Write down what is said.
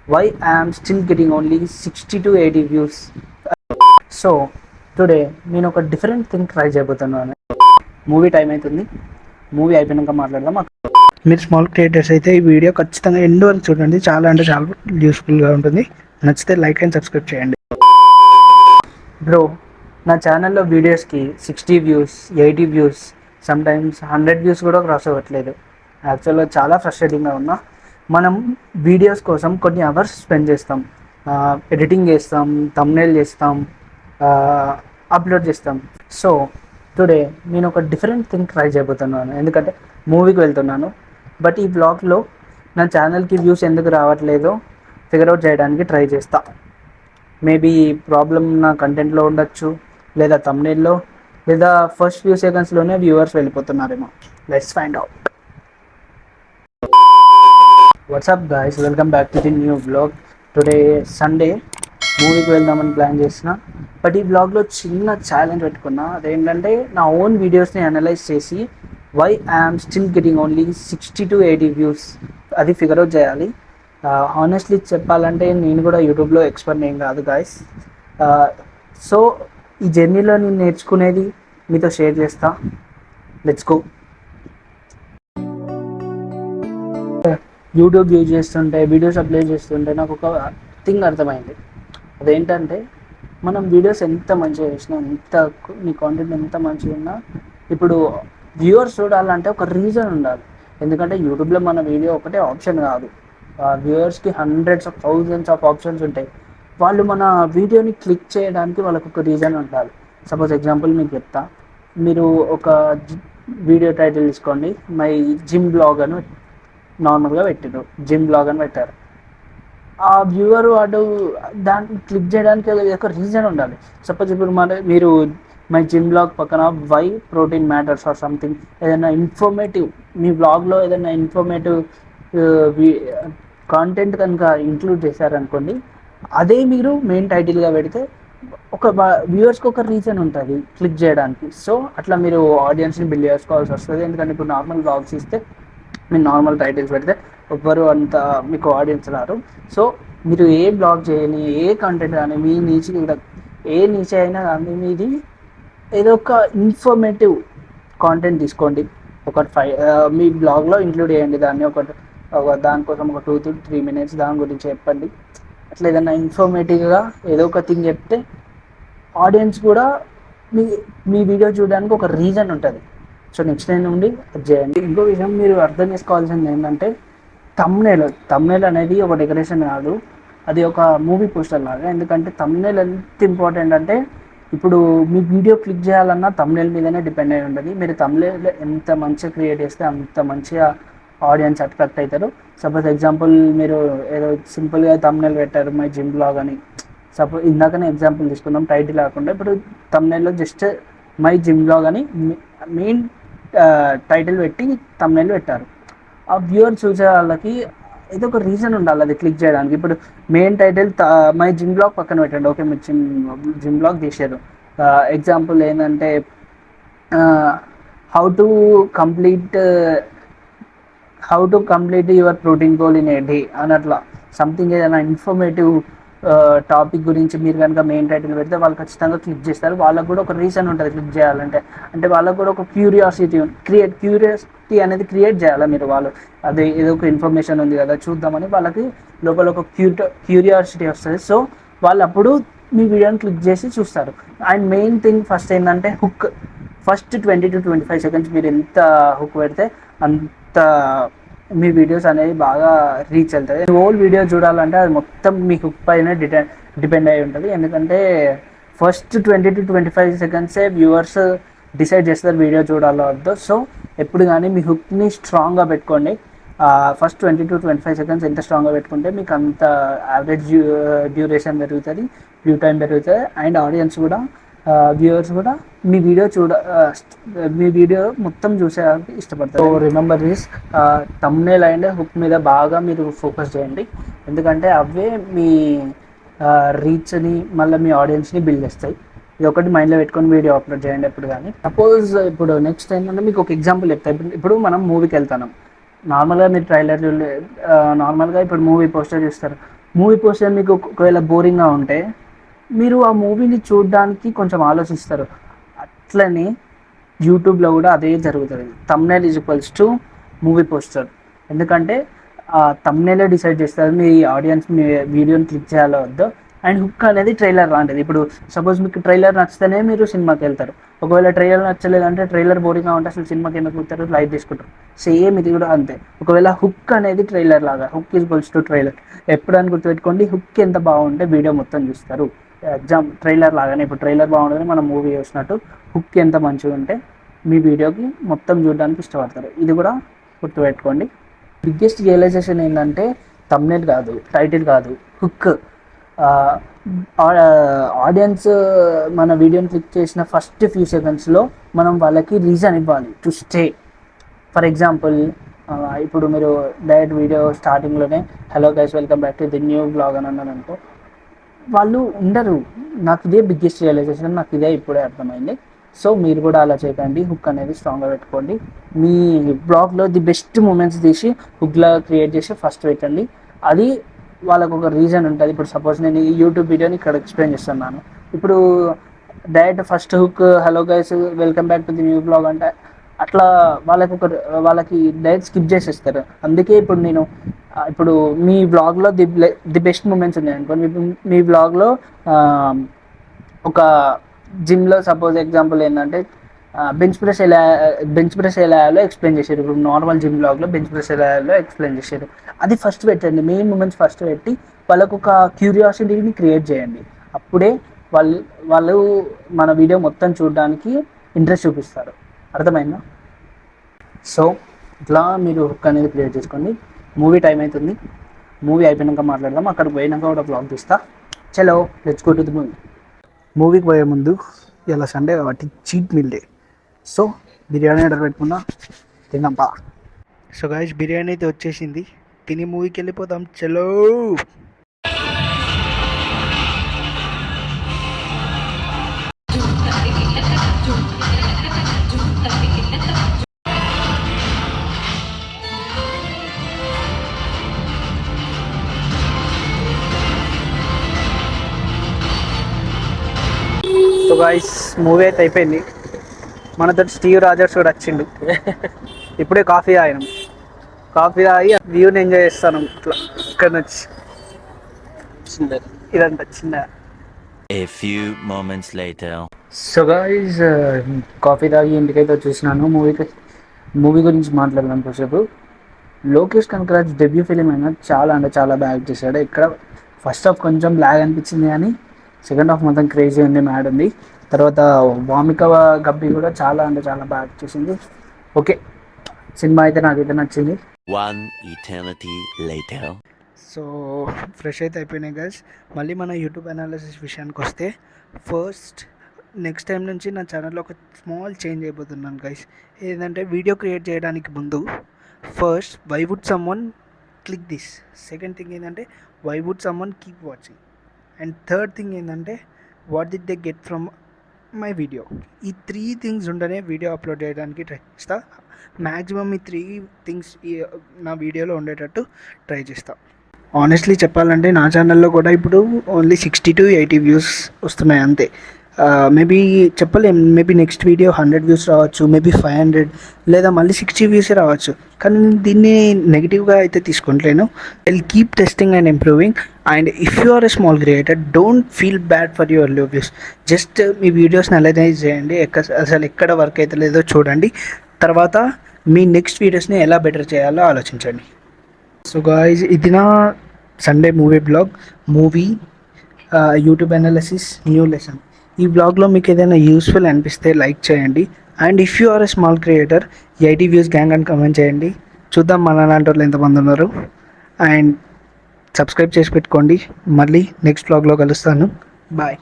why I am still getting only 60 to 80 views. So today నేను ఒక different thing try చేయబోతున్నాను. Movie time అవుతుంది, movie అయిపోయినాక మాట్లాడదాం. మీరు స్మాల్ క్రియేటర్స్ అయితే ఈ వీడియో ఖచ్చితంగా ఎండ్ వరకు చూడండి, చాలా అంటే చాలా యూస్ఫుల్గా ఉంటుంది. నచ్చితే లైక్ అండ్ సబ్స్క్రైబ్ చేయండి. బ్రో, నా ఛానల్లో వీడియోస్కి 60 వ్యూస్, 80 వ్యూస్, సమ్టైమ్స్ 100 వ్యూస్ కూడా క్రాస్ అవ్వట్లేదు. యాక్చువల్గా చాలా ఫ్రస్ట్రేటింగ్గా ఉన్నా. మనం వీడియోస్ కోసం కొన్ని అవర్స్ స్పెండ్ చేస్తాం, ఎడిటింగ్ చేస్తాం, థంబ్నెయిల్ చేస్తాం, అప్లోడ్ చేస్తాం. సో టుడే నేను ఒక డిఫరెంట్ థింగ్ ట్రై చేయబోతున్నాను, ఎందుకంటే మూవీకి వెళ్తున్నాను. బట్ ఈ బ్లాగ్లో నా ఛానల్కి వ్యూస్ ఎందుకు రావట్లేదో ఫిగర్ అవుట్ చేయడానికి ట్రై చేస్తా. మేబీ ప్రాబ్లమ్ నా కంటెంట్లో ఉండొచ్చు, లేదా థంబ్నెయిల్లో, లేదా ఫస్ట్ ఫ్యూ సెకండ్స్లోనే వ్యూవర్స్ వెళ్ళిపోతున్నారేమో. Let's find out. What's up guys, welcome back to the new blog. Today Sunday, మూవీకి వెళ్దామని ప్లాన్ చేసిన. బట్ ఈ బ్లాగ్లో చిన్న ఛాలెంజ్ పెట్టుకున్నా. అదేంటంటే నా ఓన్ వీడియోస్ని అనలైజ్ చేసి why I'm still getting only 60 to 80 views, అది ఫిగర్ అవుట్ చేయాలి. హానెస్ట్లీ చెప్పాలంటే నేను కూడా యూట్యూబ్లో ఎక్స్పర్ట్ ఏం కాదు గాయస్. సో ఈ జర్నీలో నేను నేర్చుకునేది మీతో షేర్ చేస్తా. Let's go. యూట్యూబ్ యూజ్ చేస్తుంటే, వీడియోస్ అప్లోడ్ చేస్తుంటే నాకు ఒక థింగ్ అర్థమైంది. అదేంటంటే మనం వీడియోస్ ఎంత మంచిగా చేసినా, నీ కాంటెంట్ ఎంత మంచిగా ఉన్నా, ఇప్పుడు వ్యూవర్స్ చూడాలంటే ఒక రీజన్ ఉండాలి. ఎందుకంటే యూట్యూబ్లో మన వీడియో ఒకటే ఆప్షన్ కాదు, వ్యూవర్స్కి hundreds of thousands of options ఉంటాయి. వాళ్ళు మన వీడియోని క్లిక్ చేయడానికి వాళ్ళకు ఒక రీజన్ ఉండాలి. సపోజ్ ఎగ్జాంపుల్ మీకు చెప్తా. మీరు ఒక వీడియో టైటిల్ తీసుకోండి, మై జిమ్ బ్లాగ్ అని నార్మల్గా పెట్టారు, జిమ్ బ్లాగ్ అని పెట్టారు. ఆ వ్యూవర్ వాడు దాన్ని క్లిక్ చేయడానికి ఒక రీజన్ ఉండాలి. సపోజ్ ఇప్పుడు మీరు మై జిమ్ బ్లాగ్ పక్కన whey protein matters or something, ఏదైనా ఇన్ఫర్మేటివ్, మీ బ్లాగ్లో ఏదైనా ఇన్ఫర్మేటివ్ కాంటెంట్ కనుక ఇంక్లూడ్ చేశారనుకోండి, అదే మీరు మెయిన్ టైటిల్గా పెడితే ఒక వ్యూవర్స్కి ఒక రీజన్ ఉంటుంది క్లిక్ చేయడానికి. సో అట్లా మీరు ఆడియన్స్ని బిల్డ్ చేసుకోవాల్సి వస్తుంది. ఎందుకంటే ఇప్పుడు నార్మల్ బ్లాగ్స్ ఇస్తే, మీరు నార్మల్ టైటిల్స్ పెడితే ఎవ్వరు అంత మీకు ఆడియన్స్ రారు. సో మీరు ఏ బ్లాగ్ చేయని, ఏ కంటెంట్ కానీ, మీ నీచ్ ఏ నీచ్ అయినా కానీ, మీది ఏదో ఒక ఇన్ఫర్మేటివ్ కాంటెంట్ తీసుకోండి. ఒక మీ బ్లాగ్లో ఇంక్లూడ్ చేయండి దాన్ని. దానికోసం ఒక 2 to 3 minutes దాని గురించి చెప్పండి. అట్లా ఏదైనా ఇన్ఫర్మేటివ్గా ఏదో ఒక థింగ్ చెప్తే ఆడియన్స్ కూడా మీ మీ వీడియో చూడడానికి ఒక రీజన్ ఉంటుంది. సో నెక్స్ట్ టైం నుండి అది చేయండి. ఇంకో విషయం మీరు అర్థం చేసుకోవాల్సింది ఏంటంటే, తమ్నేల్ అనేది ఒక డెకరేషన్ కాదు, అది ఒక మూవీ పోస్టర్ లాగా. ఎందుకంటే తమ్నేల్ ఎంత ఇంపార్టెంట్ అంటే, ఇప్పుడు మీ వీడియో క్లిక్ చేయాలన్నా తమ్నేల్ మీదనే డిపెండ్ అయి ఉంటుంది. మీరు తమ్నేల్ ఎంత మంచిగా క్రియేట్ చేస్తే అంత మంచిగా ఆడియన్స్ అట్రాక్ట్ అవుతారు. సపోజ్ ఎగ్జాంపుల్, మీరు ఏదో సింపుల్గా తమ్నేల్ పెట్టారు మై జిమ్ బ్లాగ్ అని. సపోజ్ ఇందాకనే ఎగ్జాంపుల్ తీసుకుందాం, టైటిల్ కాకుండా. ఇప్పుడు తమ్నేల్లో జస్ట్ మై జిమ్ బ్లాగ్ అని మెయిన్ టైటిల్ పెట్టి తమ్నేల్ పెట్టారు. ఆ వ్యూవర్ చూసే వాళ్ళకి ఏదో ఒక రీజన్ ఉండాలి అది క్లిక్ చేయడానికి. ఇప్పుడు main title my gym blog పక్కన పెట్టండి, ఓకే, మీరు జిమ్ బ్లాగ్ తీసారు. ఎగ్జాంపుల్ ఏంటంటే, how to complete your protein goal in a day అన్నట్లా సంథింగ్, ఏదైనా ఇన్ఫర్మేటివ్ టాపిక్ గురించి మీరు కనుక మెయిన్ టైటిల్ పెడితే వాళ్ళు ఖచ్చితంగా క్లిక్ చేస్తారు. వాళ్ళకు కూడా ఒక రీజన్ ఉంటుంది క్లిక్ చేయాలంటే. అంటే వాళ్ళకు కూడా ఒక క్యూరియాసిటీ అనేది క్రియేట్ చేయాలి మీరు. వాళ్ళు అదే ఏదో ఒక ఇన్ఫర్మేషన్ ఉంది కదా చూద్దామని వాళ్ళకి లోపల ఒక క్యూరియాసిటీ వస్తుంది. సో వాళ్ళు అప్పుడు మీ వీడియోని క్లిక్ చేసి చూస్తారు. అండ్ మెయిన్ థింగ్ ఫస్ట్ ఏంటంటే హుక్. ఫస్ట్ 20 to 25 seconds మీరు ఎంత హుక్ పెడితే అంత మీ వీడియోస్ అనేవి బాగా రీచ్ అవుతుంది. హోల్ వీడియో చూడాలంటే అది మొత్తం మీ హుక్ పైన డిపెండ్ అయి ఉంటుంది. ఎందుకంటే first 20 to 25 seconds viewers decide చేస్తారు వీడియో చూడాలో వద్దో. సో ఎప్పుడు కానీ మీ హుక్ని స్ట్రాంగ్గా పెట్టుకోండి. ఫస్ట్ 20 to 25 seconds ఎంత స్ట్రాంగ్గా పెట్టుకుంటే మీకు అంత యావరేజ్ డ్యూరేషన్ పెరుగుతుంది, వ్యూ టైం పెరుగుతుంది, అండ్ ఆడియన్స్ కూడా, వ్యూవర్స్ కూడా మీ వీడియో మొత్తం చూసేదానికి ఇష్టపడతారు. So remember this, thumbnail and hook మీద బాగా మీరు ఫోకస్ చేయండి. ఎందుకంటే అవే మీ రీచ్ని, మళ్ళీ మీ ఆడియన్స్ని బిల్డ్ చేస్తాయి. ఇది ఒకటి మైండ్లో పెట్టుకొని వీడియో అప్లోడ్ చేయండి ఎప్పుడు కానీ. సపోజ్ ఇప్పుడు నెక్స్ట్ ఏంటంటే మీకు ఒక ఎగ్జాంపుల్ చెప్తాను. ఇప్పుడు మనం మూవీకి వెళ్తాం. నార్మల్గా మీరు నార్మల్గా ఇప్పుడు మూవీ పోస్టర్ చూస్తారు, మూవీ పోస్టర్ మీకు ఒకవేళ బోరింగ్గా ఉంటే మీరు ఆ మూవీని చూడడానికి కొంచెం ఆలోచిస్తారు. అట్లనే యూట్యూబ్లో కూడా అదే జరుగుతుంది. Thumbnail is equals to movie poster. ఎందుకంటే థంబ్నెయిలే డిసైడ్ చేస్తారు మీ ఆడియన్స్ మీ వీడియోని క్లిక్ చేయాలో వద్దో. అండ్ హుక్ అనేది ట్రైలర్ లాంటిది. ఇప్పుడు సపోజ్ మీకు ట్రైలర్ నచ్చితేనే మీరు సినిమాకి వెళ్తారు. ఒకవేళ ట్రైలర్ నచ్చలేదంటే, ట్రైలర్ బోరింగ్గా ఉంటే అసలు సినిమాకి ఎందుకు పోతారు, లైట్ తీసుకుంటారు. సేమ్ ఇది కూడా అంతే. ఒకవేళ హుక్ అనేది ట్రైలర్ లాగా, hook is equals to trailer. ఎప్పుడని గుర్తుపెట్టుకోండి, హుక్ ఎంత బాగుంటే వీడియో మొత్తం చూస్తారు. ఎగ్జామ్ ట్రైలర్ లాగానే, ఇప్పుడు ట్రైలర్ బాగుంటుంది మనం మూవీ చూసినట్టు, హుక్ ఎంత మంచిగా ఉంటే మీ వీడియోకి మొత్తం చూడడానికి ఇష్టపడతారు. ఇది కూడా గుర్తుపెట్టుకోండి. బిగ్గెస్ట్ రియలైజేషన్ ఏంటంటే థంబ్నెయిల్ కాదు, టైటిల్ కాదు, హుక్. ఆడియన్స్ మన వీడియోని క్లిక్ చేసిన ఫస్ట్ ఫ్యూ సెకండ్స్లో మనం వాళ్ళకి రీజన్ ఇవ్వాలి టు స్టే. ఫర్ ఎగ్జాంపుల్, ఇప్పుడు మీరు డైరెక్ట్ వీడియో స్టార్టింగ్లోనే hello guys welcome back to the new blog అని అన్నారనుకో, వాళ్ళు ఉండరు. నాకు ఇదే బిగ్గెస్ట్ రియలైజేషన్, నాకు ఇదే ఇప్పుడే అర్థమైంది. సో మీరు కూడా అలా చేయకండి. హుక్ అనేది స్ట్రాంగ్గా పెట్టుకోండి. మీ బ్లాగ్లో ది బెస్ట్ మూమెంట్స్ తీసి హుక్లా క్రియేట్ చేసి ఫస్ట్ పెట్టండి. అది వాళ్ళకు ఒక రీజన్ ఉంటుంది. ఇప్పుడు సపోజ్ నేను ఈ యూట్యూబ్ వీడియోని ఇక్కడ ఎక్స్ప్లెయిన్ చేస్తున్నాను. ఇప్పుడు direct first hook hello guys welcome back to the new blog అంటే అట్లా వాళ్ళకి డైరెక్ట్ స్కిప్ చేసేస్తారు. అందుకే ఇప్పుడు నేను ఇప్పుడు మీ బ్లాగ్లో ది బెస్ట్ మూమెంట్స్ ఉన్నాయి అనుకో, మీ బ్లాగ్లో ఒక జిమ్లో సపోజ్ ఎగ్జాంపుల్ ఏంటంటే బెంచ్ ప్రెస్ ఎలా వేయాలో ఎక్స్ప్లెయిన్ చేశారు. ఇప్పుడు నార్మల్ జిమ్ బ్లాగ్లో బెంచ్ ప్రెస్ ఎలా వేయాలో ఎక్స్ప్లెయిన్ చేశారు. అది ఫస్ట్ పెట్టండి. మెయిన్ మూమెంట్స్ ఫస్ట్ పెట్టి వాళ్ళకు ఒక క్యూరియాసిటీని క్రియేట్ చేయండి. అప్పుడే వాళ్ళు మన వీడియో మొత్తం చూడడానికి ఇంట్రెస్ట్ చూపిస్తారు. అర్థమైందా? సో ఇట్లా మీరు హుక్ అనేది క్రియేట్ చేసుకోండి. మూవీ టైం అవుతుంది, మూవీ అయిపోయినాక మాట్లాడదాం. అక్కడికి పోయినాక కూడా బ్లాగ్ తీస్తా. చలో let's go to the movie. మూవీకి పోయే ముందు ఇలా సండే కాబట్టి cheat meal day. So biryani order పెట్టుకున్నా, తిన్నాం పా. సో గాయస్ బిర్యానీ అయితే వచ్చేసింది, తిని మూవీకి వెళ్ళిపోతాం. చలో. సో గాయస్ మూవీ అయితే అయిపోయింది. మనతో స్టీవ్ రాజర్స్ కూడా వచ్చిండు. ఇప్పుడే కాఫీ తాగినాం. కాఫీ తాగి వ్యూని ఎంజాయ్ చేస్తాను ఇట్లా ఇక్కడ నుంచి. ఇదంతా చిన్న. A few moments later. So guys coffee తాగి ఇంటికైతే వచ్చేసినాను. మూవీ గురించి మాట్లాడదాం కొంచెంసేపు. లోకేష్ కనకరాజ్ డెబ్యూ ఫిలిం అయినా చాలా అంటే చాలా బాగా యాక్ట్ చేశాడు. ఇక్కడ ఫస్ట్ హాఫ్ కొంచెం బ్లాగ్ అనిపించింది, కానీ సెకండ్ హాఫ్ మొత్తం క్రేజీ ఉంది, మ్యాడ్ ఉంది. తర్వాత వామిక గబ్బి కూడా చాలా అంటే చాలా బాగా యాక్ట్ చేసింది. ఓకే, సినిమా అయితే నాకైతే నచ్చింది. One eternity later. So fresh అయితే అయిపోయినాయి గైస్. మళ్ళీ మన యూట్యూబ్ అనాలిసిస్ విషయానికి వస్తే, నెక్స్ట్ టైం నుంచి నా ఛానల్లో ఒక స్మాల్ చేంజ్ అయిపోతున్నాను గైస్. ఏంటంటే వీడియో క్రియేట్ చేయడానికి ముందు first why would someone click this, second thing ఏంటంటే why would someone keep watching, and third thing ఏంటంటే what did they get from my video. ఈ 3 థింగ్స్ ఉంటేనే వీడియో అప్లోడ్ చేయడానికి try చేస్తా. మ్యాక్సిమం ఈ 3 థింగ్స్ నా వీడియోలో ఉండేటట్టు ట్రై చేస్తా. ఆనెస్ట్లీ చెప్పాలంటే నా ఛానల్లో కూడా ఇప్పుడు ఓన్లీ 60 to 80 వ్యూస్ వస్తున్నాయి అంతే. మేబీ చెప్పలేం, మేబీ నెక్స్ట్ వీడియో 100 వ్యూస్ రావచ్చు, మేబీ 500 లేదా మళ్ళీ 60 వ్యూసే రావచ్చు. కానీ దీన్ని నెగిటివ్గా అయితే తీసుకుంటలేను. I will keep testing and improving. And if you are a small creator, don't feel bad for your low views. Just మీ వీడియోస్ని అనలైజ్ చేయండి, అసలు ఎక్కడ వర్క్ అయితే లేదో చూడండి. తర్వాత మీ నెక్స్ట్ వీడియోస్ని ఎలా బెటర్ చేయాలో ఆలోచించండి. సో గాయ్స్, ఇది నా Sunday movie YouTube analysis new lesson. ఈ బ్లాగ్లో మీకు ఏదైనా యూస్ఫుల్ అనిపిస్తే లైక్ చేయండి. And if you are a small creator, 80 views gang అని కమెంట్ చేయండి. చూద్దాం మన లాంటి వాళ్ళు ఎంతమంది ఉన్నారు. అండ్ సబ్స్క్రైబ్ చేసి పెట్టుకోండి. మళ్ళీ నెక్స్ట్ బ్లాగ్లో కలుస్తాను. బాయ్.